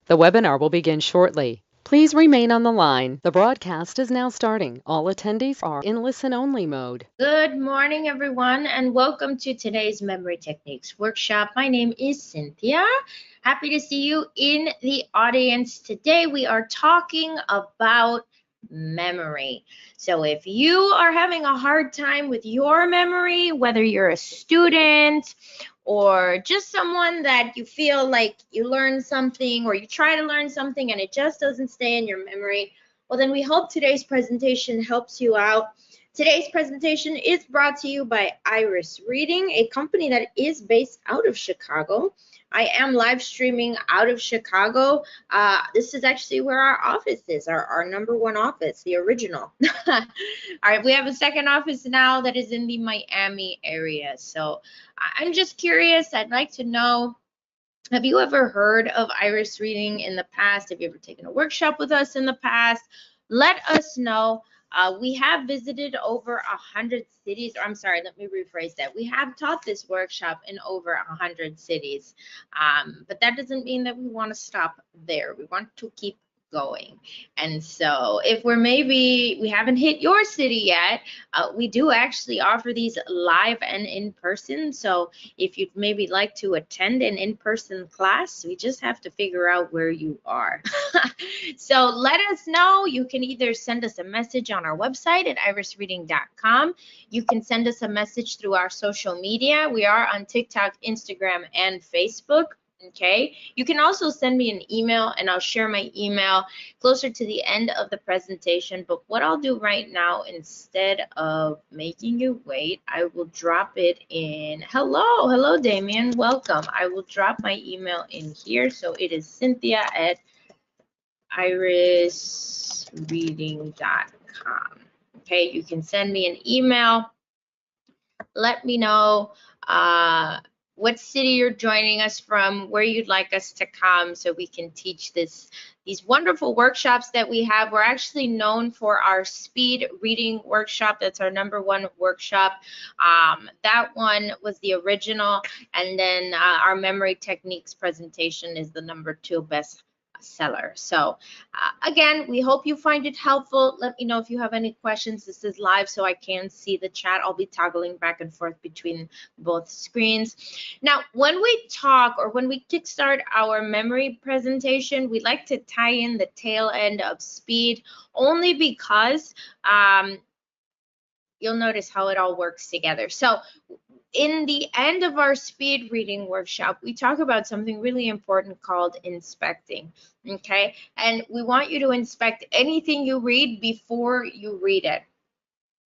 The webinar will begin shortly. Please remain on the line. The broadcast is now starting. All attendees are in listen-only mode. Good morning, everyone, and welcome to today's Memory Techniques workshop. My name is Cynthia. Happy to see you in the audience. Today we are talking about memory. So if you are having a hard time with your memory, whether you're a student or just someone that you feel like you learn something or you try to learn something and it just doesn't stay in your memory, well, then we hope today's presentation helps you out. Today's presentation is brought to you by Iris Reading, a company that is based out of Chicago. I am live streaming out of Chicago. This is actually where our office is, our number one office, the original. All right, we have a second office now that is in the Miami area. So I'm just curious. I'd like to know, have you ever heard of Iris Reading in the past? Have you ever taken a workshop with us in the past? Let us know. We have visited over 100 cities, or I'm sorry, let me rephrase that. We have taught this workshop in over 100 cities, but that doesn't mean that we want to stop there. We want to keep going. And so if we haven't hit your city yet, we do actually offer these live and in person. So if you'd maybe like to attend an in-person class, we just have to figure out where you are. So let us know. You can either send us a message on our website at irisreading.com. You can send us a message through our social media. We are on TikTok, Instagram, and Facebook. Okay, you can also send me an email and I'll share my email closer to the end of the presentation. But what I'll do right now, instead of making you wait, I will drop it in. Hello, Damien, welcome. I will drop my email in here. So it is cynthia@irisreading.com. Okay, you can send me an email. Let me know what city you're joining us from, where you'd like us to come so we can teach these wonderful workshops that we have. We're actually known for our speed reading workshop. That's our number one workshop. That one was the original, and then our memory techniques presentation is the number 2 best seller. So again, we hope you find it helpful. Let me know if you have any questions. This is live, so I can see the chat. I'll be toggling back and forth between both screens. Now, when we talk or when we kickstart our memory presentation, we like to tie in the tail end of speed, only because you'll notice how it all works together. So in the end of our speed reading workshop, we talk about something really important called inspecting, okay? And we want you to inspect anything you read before you read it.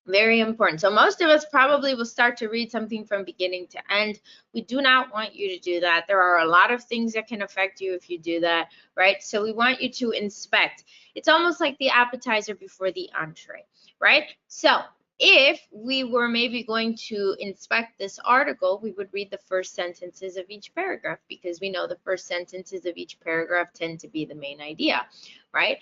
Very important. So most of us probably will start to read something from beginning to end. We do not want you to do that. There are a lot of things that can affect you if you do that, right? So we want you to inspect. It's almost like the appetizer before the entree, right? So if we were maybe going to inspect this article, we would read the first sentences of each paragraph because we know the first sentences of each paragraph tend to be the main idea, right?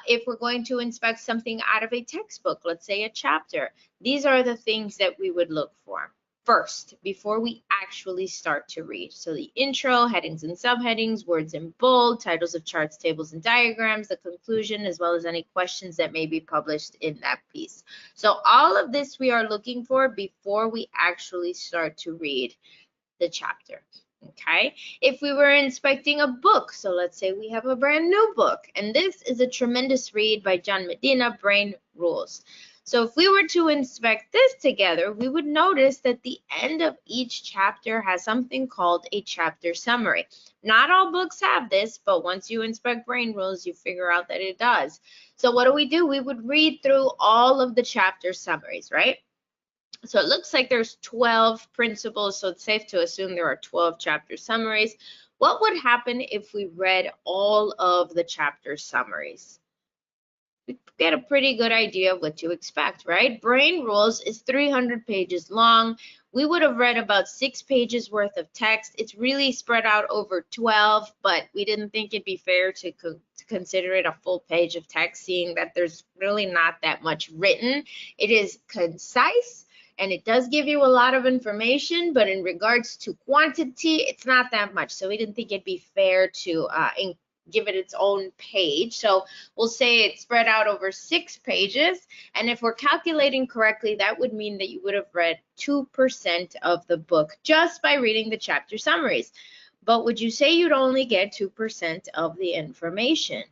If we're going to inspect something out of a textbook, let's say a chapter, these are the things that we would look for first before we actually start to read. So the intro, headings and subheadings, words in bold, titles of charts, tables, and diagrams, the conclusion, as well as any questions that may be published in that piece. So all of this we are looking for before we actually start to read the chapter. Okay, if we were inspecting a book, so let's say we have a brand new book, and this is a tremendous read by John Medina, Brain Rules. So if we were to inspect this together, we would notice that the end of each chapter has something called a chapter summary. Not all books have this, but once you inspect Brain Rules, you figure out that it does. So what do? We would read through all of the chapter summaries, right? So it looks like there's 12 principles, so it's safe to assume there are 12 chapter summaries. What would happen if we read all of the chapter summaries? We get a pretty good idea of what to expect, right? Brain Rules is 300 pages long. We would have read about 6 pages worth of text. It's really spread out over 12, but we didn't think it'd be fair to consider it a full page of text, seeing that there's really not that much written. It is concise, and it does give you a lot of information, but in regards to quantity, it's not that much. So we didn't think it'd be fair to give it its own page. So we'll say it's spread out over 6 pages. And if we're calculating correctly, that would mean that you would have read 2% of the book just by reading the chapter summaries. But would you say you'd only get 2% of the information?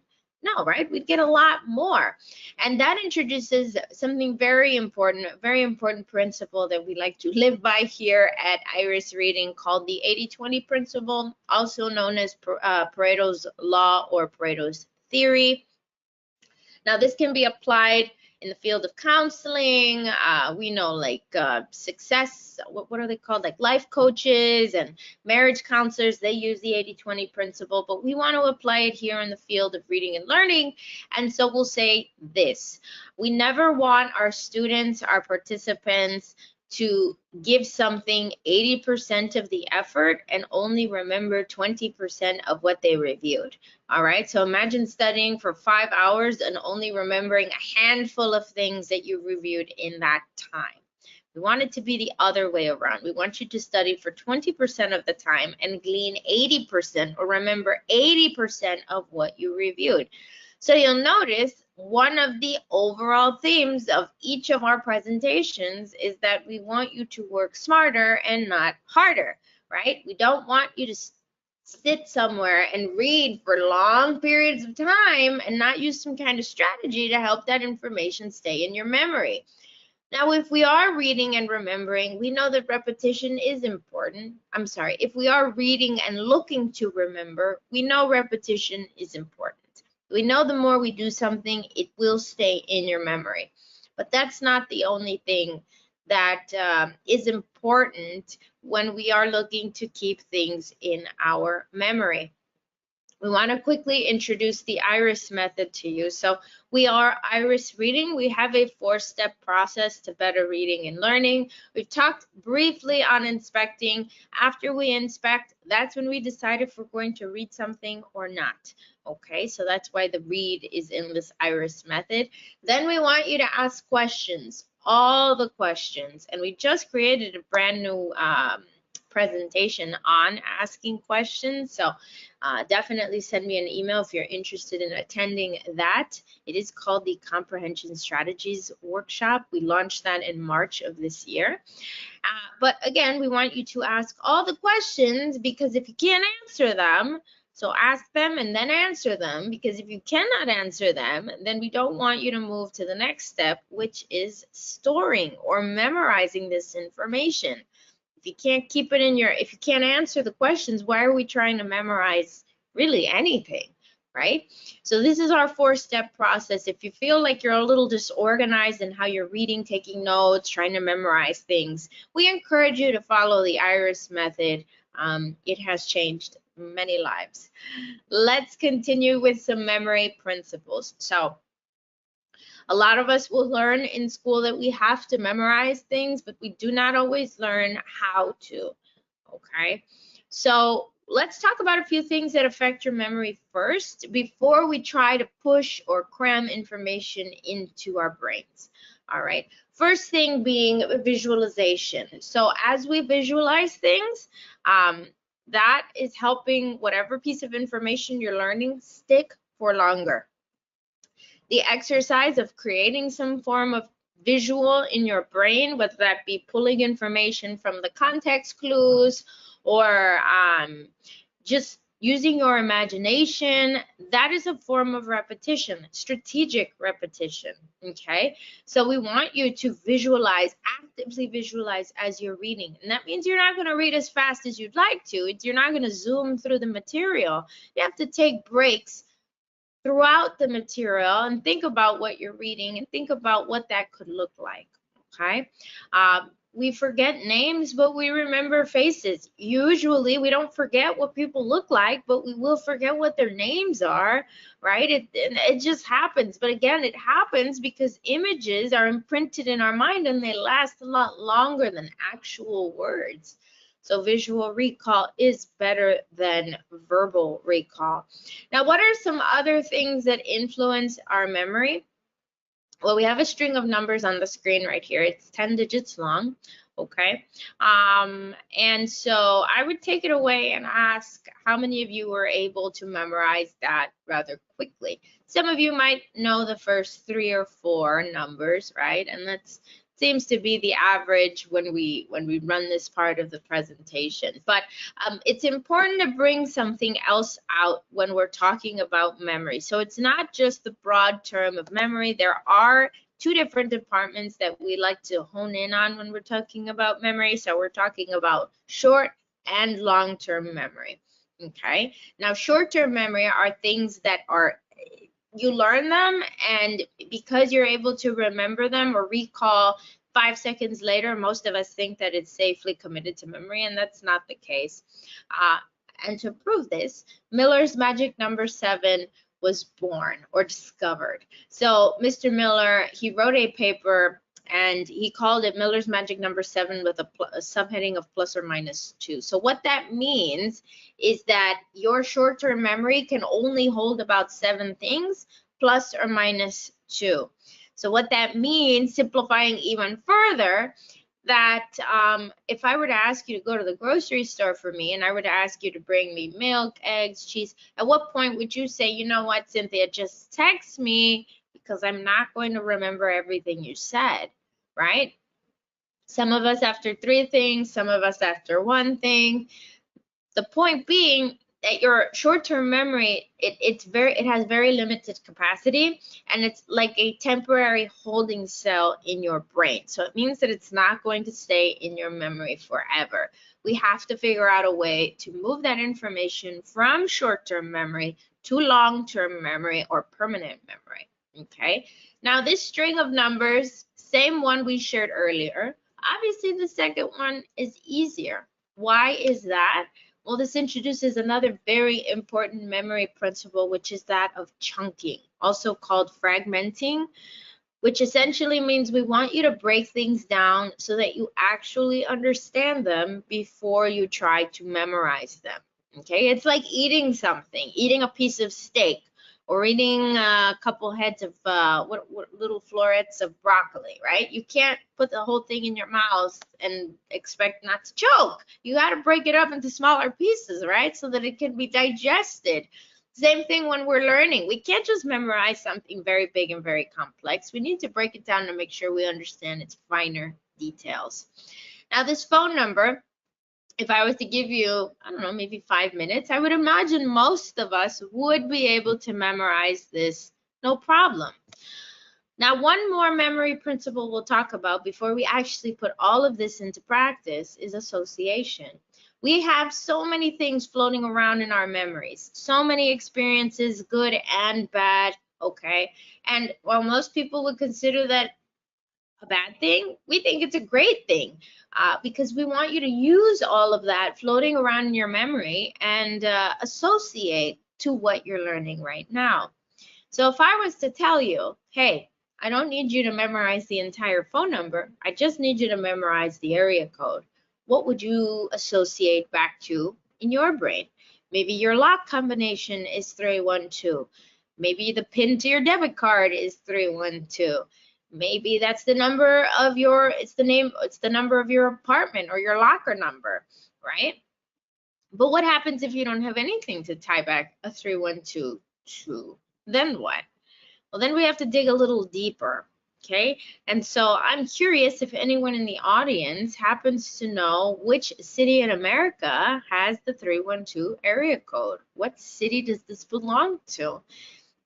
No, right? We'd get a lot more. And that introduces something very important, a very important principle that we like to live by here at Iris Reading called the 80-20 principle, also known as Pareto's law or Pareto's theory. Now, this can be applied in the field of counseling. We know like success, what are they called? Like life coaches and marriage counselors, they use the 80-20 principle, but we want to apply it here in the field of reading and learning. And so we'll say this: we never want our students, our participants, to give something 80% of the effort and only remember 20% of what they reviewed. All right, so imagine studying for 5 hours and only remembering a handful of things that you reviewed in that time. We want it to be the other way around. We want you to study for 20% of the time and glean 80% or remember 80% of what you reviewed. So you'll notice one of the overall themes of each of our presentations is that we want you to work smarter and not harder, right? We don't want you to sit somewhere and read for long periods of time and not use some kind of strategy to help that information stay in your memory. Now, if we are reading and remembering, we know that repetition is important. If we are reading and looking to remember, we know repetition is important. We know the more we do something, it will stay in your memory. But that's not the only thing that is important when we are looking to keep things in our memory. We want to quickly introduce the IRIS method to you. So we are IRIS Reading. We have a 4-step process to better reading and learning. We've talked briefly on inspecting. After we inspect, that's when we decide if we're going to read something or not. Okay, so that's why the read is in this IRIS method. Then we want you to ask questions, all the questions. And we just created a brand new presentation on asking questions. So definitely send me an email if you're interested in attending that. It is called the Comprehension Strategies Workshop. We launched that in March of this year. But again, we want you to ask all the questions, because if you can't answer them, so ask them and then answer them, because if you cannot answer them, then we don't want you to move to the next step, which is storing or memorizing this information. If you can't keep it in if you can't answer the questions, why are we trying to memorize really anything, right? So this is our 4-step process. If you feel like you're a little disorganized in how you're reading, taking notes, trying to memorize things, we encourage you to follow the IRIS method. It has changed many lives. Let's continue with some memory principles. So a lot of us will learn in school that we have to memorize things, but we do not always learn how to, okay? So let's talk about a few things that affect your memory first before we try to push or cram information into our brains, all right? First thing being visualization. So as we visualize things, that is helping whatever piece of information you're learning stick for longer. The exercise of creating some form of visual in your brain, whether that be pulling information from the context clues or just using your imagination, that is a form of repetition, strategic repetition, okay? So we want you to visualize, actively visualize as you're reading. And that means you're not going to read as fast as you'd like to. You're not going to zoom through the material. You have to take breaks throughout the material and think about what you're reading and think about what that could look like, okay? We forget names, but we remember faces. Usually we don't forget what people look like, but we will forget what their names are, right? It just happens. But again, it happens because images are imprinted in our mind and they last a lot longer than actual words. So visual recall is better than verbal recall. Now, what are some other things that influence our memory? Well, we have a string of numbers on the screen right here. It's 10 digits long. Okay. And so I would take it away and ask how many of you were able to memorize that rather quickly. Some of you might know the first 3 or 4 numbers, right? And that's seems to be the average when we run this part of the presentation. But it's important to bring something else out when we're talking about memory. So it's not just the broad term of memory. There are 2 different departments that we like to hone in on when we're talking about memory. So we're talking about short and long-term memory. Okay. Now, short-term memory are things that are you learn them, and because you're able to remember them or recall 5 seconds later, most of us think that it's safely committed to memory, and that's not the case. And to prove this, Miller's magic number 7 was born or discovered. So Mr. Miller, he wrote a paper and he called it Miller's magic number 7 with a subheading of ±2. So what that means is that your short-term memory can only hold about 7 things ±2. So what that means, simplifying even further, that if I were to ask you to go to the grocery store for me and I were to ask you to bring me milk, eggs, cheese, at what point would you say, you know what, Cynthia, just text me because I'm not going to remember everything you said, right? Some of us after 3 things, some of us after 1 thing. The point being that your short-term memory, it has very limited capacity, and it's like a temporary holding cell in your brain. So it means that it's not going to stay in your memory forever. We have to figure out a way to move that information from short-term memory to long-term memory or permanent memory. Okay. Now this string of numbers, same one we shared earlier. Obviously the second one is easier. Why is that? Well, this introduces another very important memory principle, which is that of chunking, also called fragmenting, which essentially means we want you to break things down so that you actually understand them before you try to memorize them. Okay, it's like eating something, eating a piece of steak, or eating a couple heads of what little florets of broccoli, right? You can't put the whole thing in your mouth and expect not to choke. You got to break it up into smaller pieces, right? So that it can be digested. Same thing when we're learning. We can't just memorize something very big and very complex. We need to break it down to make sure we understand its finer details. Now, this phone number, if I was to give you, I don't know, maybe 5 minutes, I would imagine most of us would be able to memorize this, no problem. Now, one more memory principle we'll talk about before we actually put all of this into practice is association. We have so many things floating around in our memories, so many experiences, good and bad, okay? And while most people would consider that a bad thing, we think it's a great thing because we want you to use all of that floating around in your memory and associate to what you're learning right now. So if I was to tell you, hey, I don't need you to memorize the entire phone number, I just need you to memorize the area code, what would you associate back to in your brain? Maybe your lock combination is 312. Maybe the PIN to your debit card is 312. Maybe that's the number of your, it's the number of your apartment or your locker number, right? But what happens if you don't have anything to tie back a 312 to? Then what? Well, then we have to dig a little deeper, okay? And so I'm curious if anyone in the audience happens to know which city in America has the 312 area code. What city does this belong to?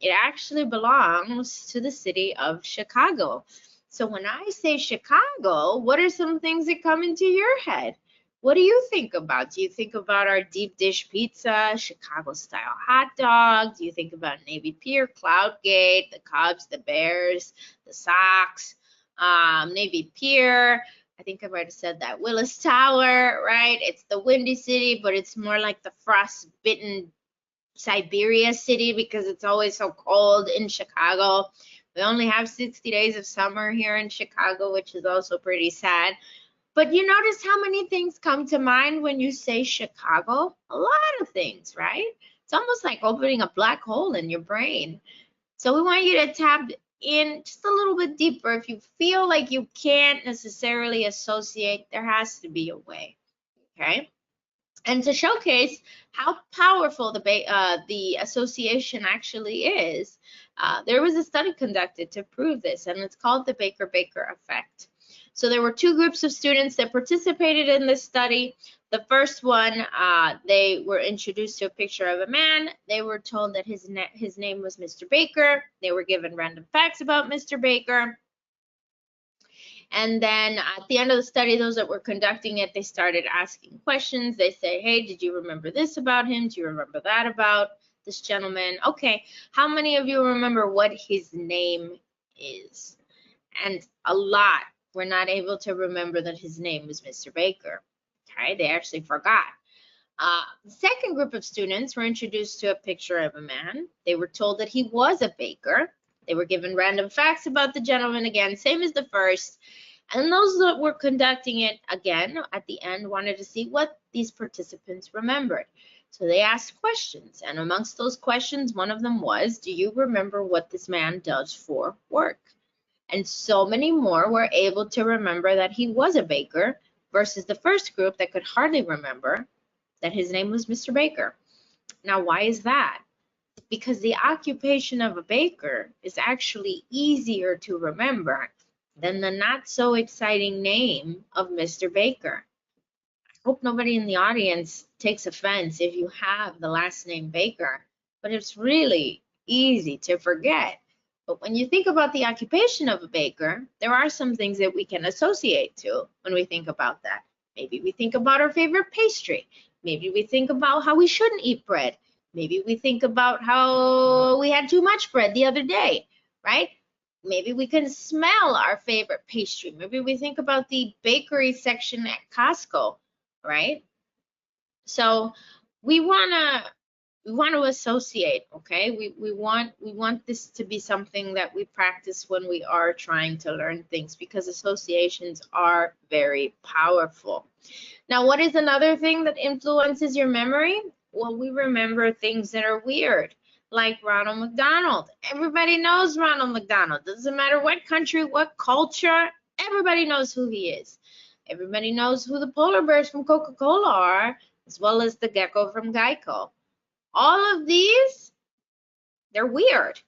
It actually belongs to the city of Chicago. So when I say Chicago, what are some things that come into your head? What do you think about? Do you think about our deep dish pizza, Chicago style hot dogs? Do you think about Navy Pier, Cloud Gate, the Cubs, the Bears, the Sox, Navy Pier? I think I might have said that. Willis Tower, right? It's the Windy City, but it's more like the frostbitten Siberia city because it's always so cold in Chicago. We only have 60 days of summer here in Chicago, which is also pretty sad. But you notice how many things come to mind when you say Chicago? A lot of things, right? It's almost like opening a black hole in your brain. So we want you to tap in just a little bit deeper. If you feel like you can't necessarily associate, there has to be a way, okay? And to showcase how powerful the association actually is, there was a study conducted to prove this, and it's called the Baker-Baker effect. So there were two groups of students that participated in this study. The first one, they were introduced to a picture of a man. They were told that his name was Mr. Baker. They were given random facts about Mr. Baker. And then at the end of the study, those that were conducting it, they started asking questions. They say, hey, did you remember this about him? Do you remember that about this gentleman? Okay, how many of you remember what his name is? And a lot were not able to remember that his name was Mr. Baker. Okay, they actually forgot. The second group of students were introduced to a picture of a man. They were told that he was a baker. They were given random facts about the gentleman again, same as the first. And those that were conducting it again at the end wanted to see what these participants remembered. So they asked questions, and amongst those questions, one of them was, do you remember what this man does for work? And so many more were able to remember that he was a baker versus the first group that could hardly remember that his name was Mr. Baker. Now, why is that? Because the occupation of a baker is actually easier to remember than the not so exciting name of Mr. Baker. I hope nobody in the audience takes offense if you have the last name Baker, but it's really easy to forget. But when you think about the occupation of a baker, there are some things that we can associate to when we think about that. Maybe we think about our favorite pastry. Maybe we think about how we shouldn't eat bread. Maybe we think about how we had too much bread the other day, right? Maybe we can smell our favorite pastry. Maybe we think about the bakery section at Costco, right? So we want to associate, okay? We want this to be something that we practice when we are trying to learn things, because associations are very powerful. Now, what is another thing that influences your memory? Well, we remember things that are weird, like Ronald McDonald. Everybody knows Ronald McDonald. Doesn't matter what country, what culture, everybody knows who he is. Everybody knows who the polar bears from Coca-Cola are, as well as the gecko from Geico. All of these, they're weird.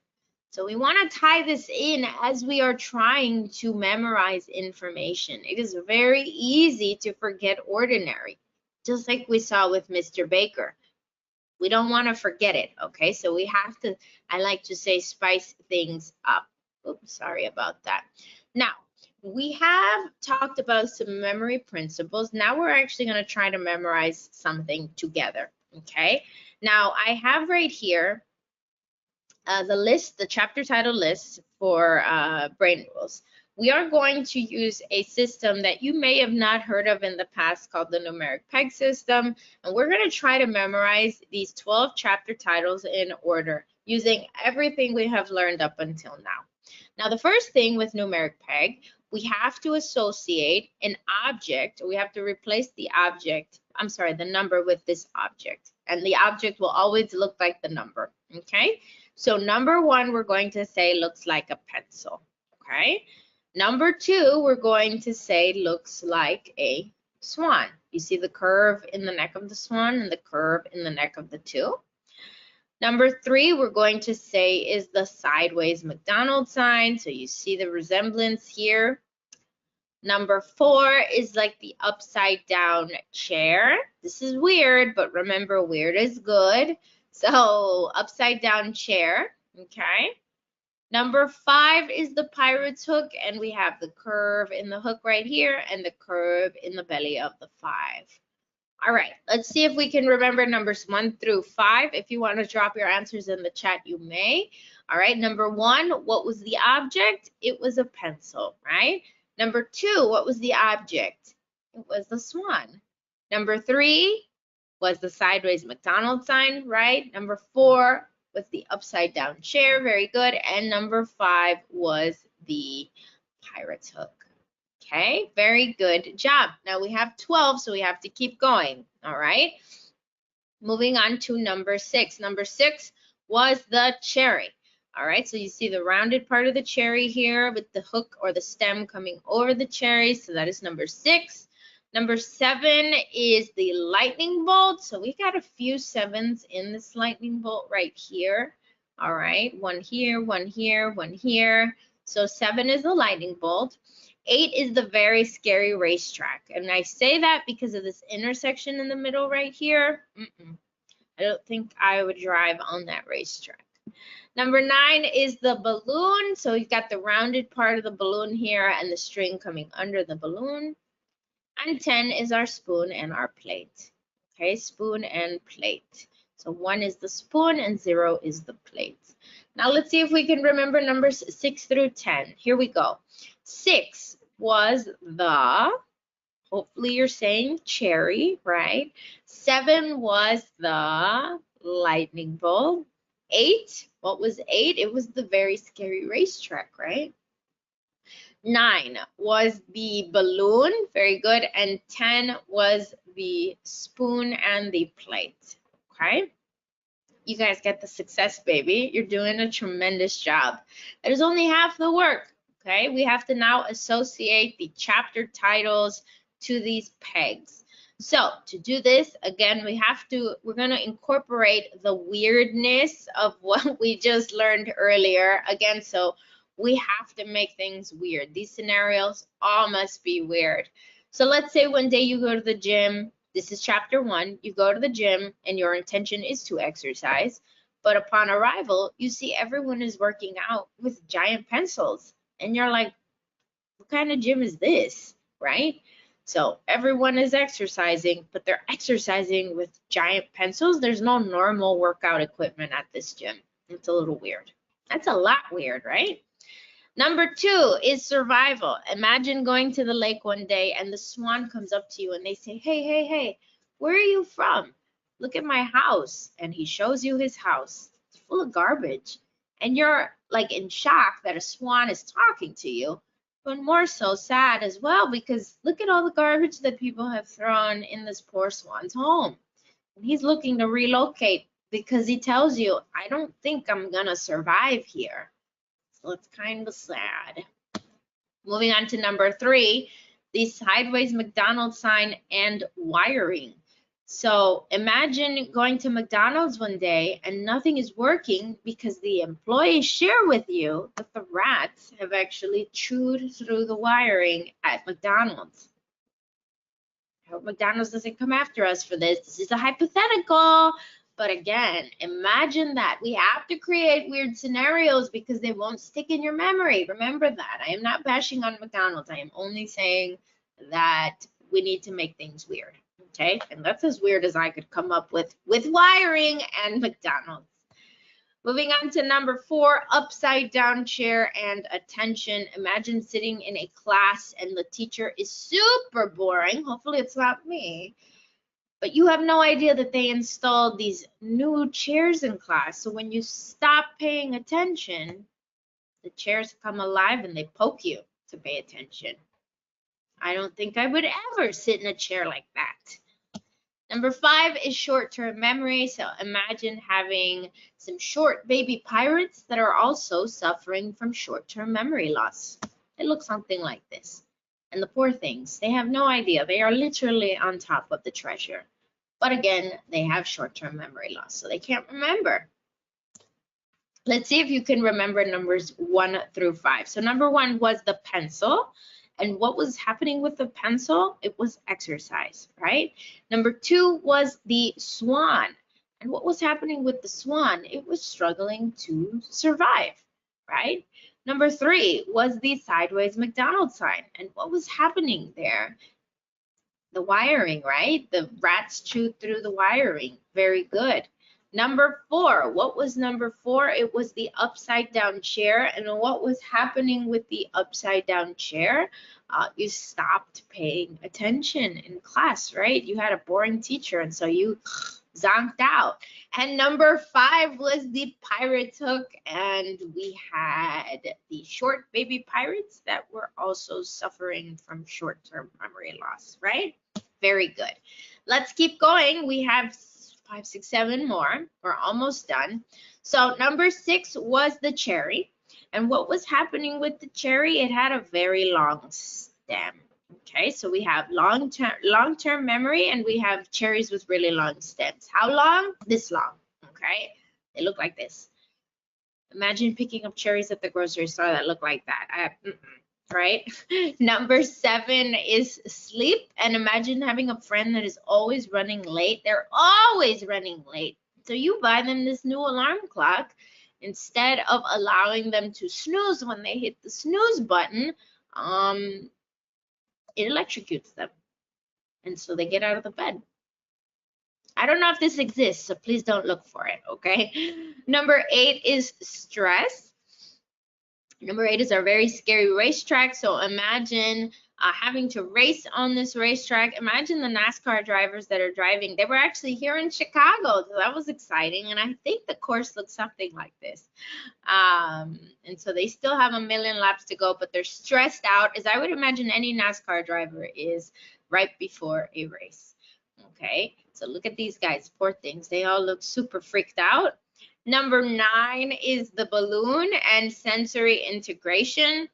So we want to tie this in as we are trying to memorize information. It is very easy to forget ordinary, just like we saw with Mr. Baker. We don't want to forget it, okay? So we have to, I like to say, spice things up. Oops, sorry about that. Now, we have talked about some memory principles. Now we're actually going to try to memorize something together, okay? Now, I have right here the list, the chapter title list for brain rules. We are going to use a system that you may have not heard of in the past called the Numeric Peg System, and we're going to try to memorize these 12 chapter titles in order using everything we have learned up until now. Now, the first thing with Numeric Peg, we have to associate an object, or we have to replace the object, I'm sorry, the number with this object, and the object will always look like the number, okay? So number one, we're going to say looks like a pencil, okay? Number two, we're going to say looks like a swan. You see the curve in the neck of the swan and the curve in the neck of the two. Number three, we're going to say is the sideways McDonald's sign. So you see the resemblance here. Number four is like the upside down chair. This is weird, but remember, weird is good. So upside down chair, okay? Number five is the pirate's hook, and we have the curve in the hook right here and the curve in the belly of the five. All right, let's see if we can remember numbers 1 through 5. If you want to drop your answers in the chat, you may. All right, number 1, what was the object? It was a pencil, right? Number 2, what was the object? It was the swan. Number 3 was the sideways McDonald's sign, right? Number 4 was the upside down chair, very good. And number 5 was the pirate's hook. Okay, very good job. Now we have 12, so we have to keep going, all right? Moving on to number 6. Number 6 was the cherry. All right, so you see the rounded part of the cherry here with the hook or the stem coming over the cherry. So that is number 6. Number 7 is the lightning bolt. So we got a few 7s in this lightning bolt right here. All right, 1 here, 1 here, 1 here. So 7 is the lightning bolt. 8 is the very scary racetrack. And I say that because of this intersection in the middle right here. I don't think I would drive on that racetrack. Number 9 is the balloon. So you've got the rounded part of the balloon here and the string coming under the balloon. And 10 is our spoon and our plate. Okay, spoon and plate. So 1 is the spoon and 0 is the plate. Now let's see if we can remember numbers 6 through 10. Here we go. 6 was the, hopefully you're saying cherry, right? 7 was the lightning bolt. 8, what was 8? It was the very scary racetrack, right? 9 was the balloon, very good, and 10 was the spoon and the plate, okay? You guys get the success, baby. You're doing a tremendous job. That is only half the work, okay? We have to now associate the chapter titles to these pegs. So to do this, again, we're going to incorporate the weirdness of what we just learned earlier. Again, so we have to make things weird. These scenarios all must be weird. So let's say one day you go to the gym. This is chapter 1. You go to the gym and your intention is to exercise. But upon arrival, you see everyone is working out with giant pencils. And you're like, what kind of gym is this, right? So everyone is exercising, but they're exercising with giant pencils. There's no normal workout equipment at this gym. It's a little weird. That's a lot weird, right? Number 2 is survival. Imagine going to the lake one day and the swan comes up to you and they say, hey, where are you from? Look at my house. And he shows you his house. It's full of garbage. And you're like in shock that a swan is talking to you, but more so sad as well because look at all the garbage that people have thrown in this poor swan's home. And he's looking to relocate because he tells you, I don't think I'm gonna survive here. So it's kind of sad. Moving on to number 3, the sideways McDonald's sign and wiring. So imagine going to McDonald's one day and nothing is working because the employees share with you that the rats have actually chewed through the wiring at McDonald's. I hope McDonald's doesn't come after us for this. This is a hypothetical. But again, imagine that. We have to create weird scenarios because they won't stick in your memory. Remember that. I am not bashing on McDonald's. I am only saying that we need to make things weird. Okay? And that's as weird as I could come up with wiring and McDonald's. Moving on to number 4, upside down chair and attention. Imagine sitting in a class and the teacher is super boring. Hopefully it's not me. But you have no idea that they installed these new chairs in class. So when you stop paying attention, the chairs come alive and they poke you to pay attention. I don't think I would ever sit in a chair like that. Number 5 is short-term memory. So imagine having some short baby pirates that are also suffering from short-term memory loss. It looks something like this. And the poor things, they have no idea. They are literally on top of the treasure. But again, they have short-term memory loss, so they can't remember. Let's see if you can remember numbers 1 through 5. So number 1 was the pencil. And what was happening with the pencil? It was exercise, right? Number 2 was the swan. And what was happening with the swan? It was struggling to survive, right? Number 3 was the sideways McDonald's sign. And what was happening there? The wiring, right? The rats chewed through the wiring. Very good. Number 4, what was number 4? It was the upside down chair. And what was happening with the upside down chair? You stopped paying attention in class, right? You had a boring teacher, and so you zonked out. And number 5 was the pirate's hook, and we had the short baby pirates that were also suffering from short-term memory loss, right? Very good. Let's keep going. We have 5, 6, 7 more. We're almost done. So number 6 was the cherry. And what was happening with the cherry? It had a very long stem. Okay, so we have long-term memory, and we have cherries with really long stems. How long? This long. Okay, they look like this. Imagine picking up cherries at the grocery store that look like that. Right? Number 7 is sleep. And imagine having a friend that is always running late. They're always running late. So you buy them this new alarm clock. Instead of allowing them to snooze when they hit the snooze button, it electrocutes them. And so they get out of the bed. I don't know if this exists, so please don't look for it, okay? Number 8 is stress. Number 8 is our very scary racetrack. So imagine having to race on this racetrack. Imagine the NASCAR drivers that are driving. They were actually here in Chicago, so that was exciting. And I think the course looks something like this. And so they still have a million laps to go, but they're stressed out, as I would imagine any NASCAR driver is right before a race. Okay, so look at these guys, poor things. They all look super freaked out. Number 9 is the balloon and sensory integration.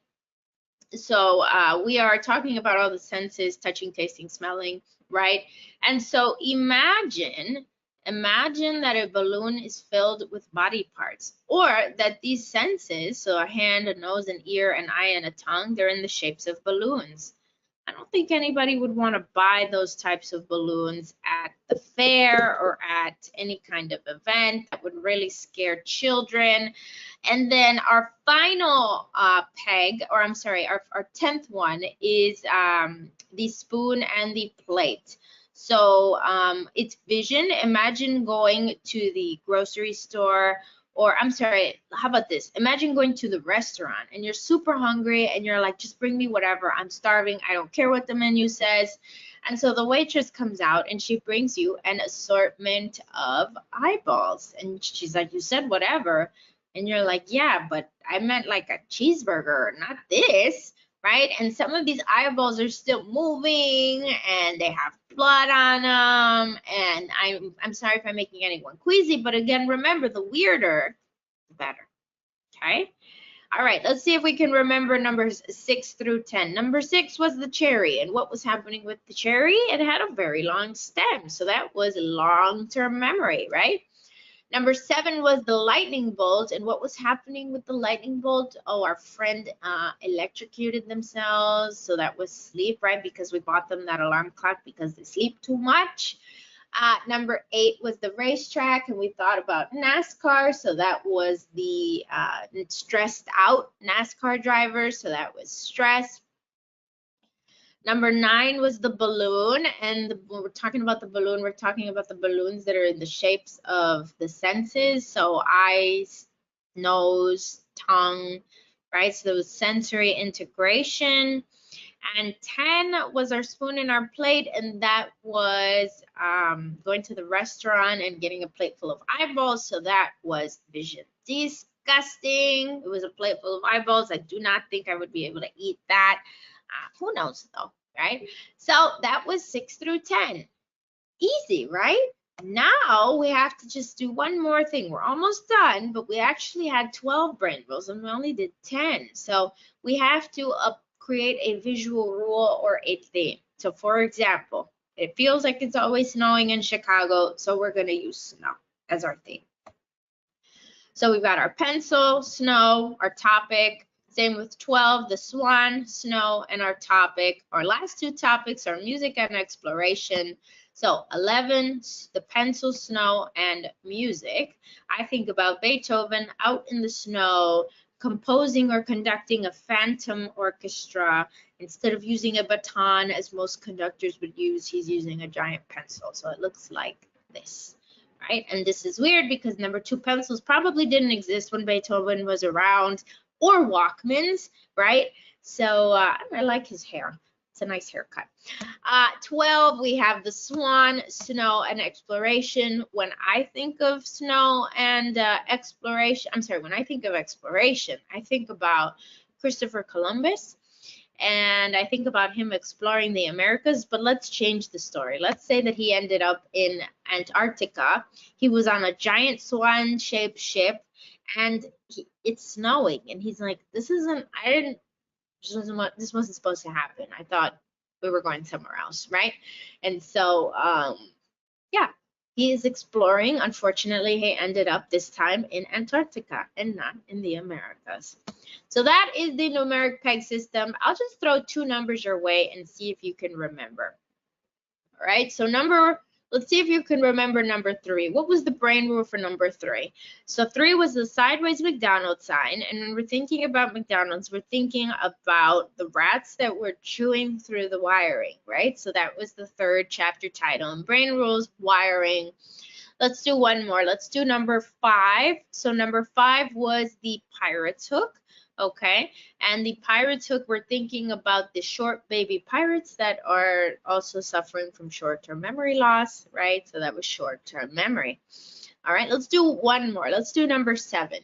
So we are talking about all the senses, touching, tasting, smelling, right? And so imagine that a balloon is filled with body parts, or that these senses, so a hand, a nose, an ear, an eye, and a tongue, they're in the shapes of balloons. I don't think anybody would want to buy those types of balloons at the fair or at any kind of event. That would really scare children. And then our final peg, or I'm sorry, our 10th one is the spoon and the plate. So it's vision. Imagine going to the grocery store, or I'm sorry, how about this? Imagine going to the restaurant and you're super hungry and you're like, just bring me whatever, I'm starving, I don't care what the menu says. And so the waitress comes out and she brings you an assortment of eyeballs. And she's like, you said whatever. And you're like, yeah, but I meant like a cheeseburger, not this, right? And some of these eyeballs are still moving and they have blood on them. And I'm sorry if I'm making anyone queasy, but again, remember, the weirder, the better, okay? All right, let's see if we can remember numbers 6 through 10. Number 6 was the cherry. And what was happening with the cherry? It had a very long stem. So that was long-term memory, right? Number 7 was the lightning bolt. And what was happening with the lightning bolt? Oh, our friend electrocuted themselves. So that was sleep, right? Because we bought them that alarm clock because they sleep too much. Number 8 was the racetrack, and we thought about NASCAR. So that was the stressed out NASCAR drivers. So that was stress. Number 9 was the balloon, and when we're talking about the balloon, we're talking about the balloons that are in the shapes of the senses, so eyes, nose, tongue, right? So there was sensory integration. And 10 was our spoon and our plate, and that was going to the restaurant and getting a plate full of eyeballs, so that was vision. Disgusting. It was a plate full of eyeballs. I do not think I would be able to eat that. Who knows though, right? So that was 6 through 10. Easy, right? Now we have to just do one more thing. We're almost done, but we actually had 12 brain rules and we only did 10. So we have to create a visual rule or a theme. So for example, it feels like it's always snowing in Chicago, so we're going to use snow as our theme. So we've got our pencil, snow, our topic. Same with 12, the swan, snow, and our topic. Our last 2 topics are music and exploration. So 11, the pencil, snow, and music. I think about Beethoven out in the snow, composing or conducting a phantom orchestra. Instead of using a baton, as most conductors would use, he's using a giant pencil. So it looks like this. Right? And this is weird because number 2 pencils probably didn't exist when Beethoven was around, or Walkmans, right? So I like his hair. It's a nice haircut. 12, we have the swan, snow, and exploration. When I think of snow and exploration, I'm sorry, when I think of exploration, I think about Christopher Columbus. and I think about him exploring the Americas, but let's change the story. Let's say that he ended up in Antarctica. He was on a giant swan-shaped ship, and it's snowing, and he's like, this wasn't supposed to happen. I thought we were going somewhere else, right? And so, yeah, he is exploring. Unfortunately, he ended up this time in Antarctica and not in the Americas. So that is the numeric peg system. I'll just throw 2 numbers your way and see if you can remember. All right, so let's see if you can remember number 3. What was the brain rule for number 3? So 3 was the sideways McDonald's sign. And when we're thinking about McDonald's, we're thinking about the rats that were chewing through the wiring, right? So that was the 3rd chapter title. And brain rules, wiring. Let's do one more. Let's do number 5. So number 5 was the pirate's hook. Okay, and the pirate's hook, we're thinking about the short baby pirates that are also suffering from short-term memory loss, right? So that was short-term memory. All right, let's do one more. Let's do number 7.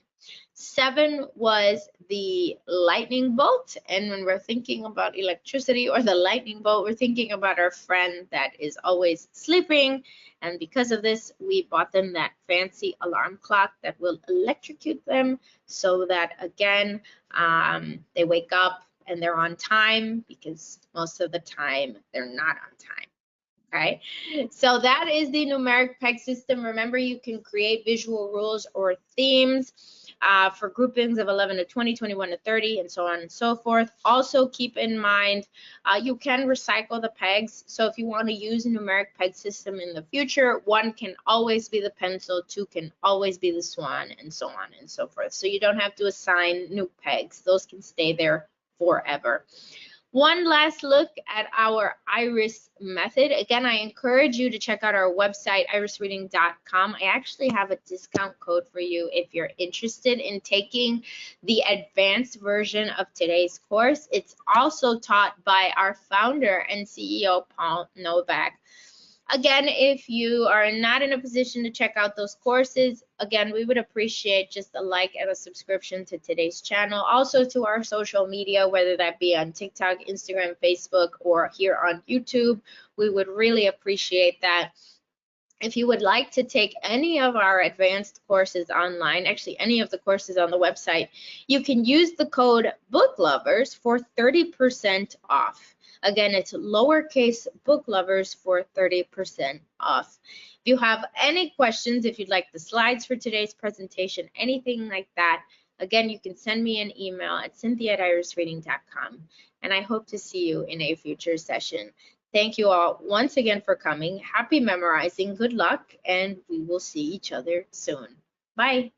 7 was the lightning bolt, and when we're thinking about electricity or the lightning bolt, we're thinking about our friend that is always sleeping, and because of this, we bought them that fancy alarm clock that will electrocute them so that, again, they wake up and they're on time, because most of the time they're not on time. Okay, so that is the numeric peg system. Remember, you can create visual rules or themes for groupings of 11 to 20, 21 to 30, and so on and so forth. Also, keep in mind, you can recycle the pegs. So if you want to use a numeric peg system in the future, 1 can always be the pencil, 2 can always be the swan, and so on and so forth. So you don't have to assign new pegs. Those can stay there forever. One last look at our IRIS method. Again, I encourage you to check out our website, irisreading.com. I actually have a discount code for you if you're interested in taking the advanced version of today's course. It's also taught by our founder and CEO, Paul Novak. Again, if you are not in a position to check out those courses, again, we would appreciate just a like and a subscription to today's channel. Also to our social media, whether that be on TikTok, Instagram, Facebook, or here on YouTube. We would really appreciate that. If you would like to take any of our advanced courses online, actually any of the courses on the website, you can use the code BOOKLOVERS for 30% off. Again, it's lowercase book lovers for 30% off. If you have any questions, if you'd like the slides for today's presentation, anything like that, again, you can send me an email at cynthia@irisreading.com, and I hope to see you in a future session. Thank you all once again for coming. Happy memorizing. Good luck, and we will see each other soon. Bye.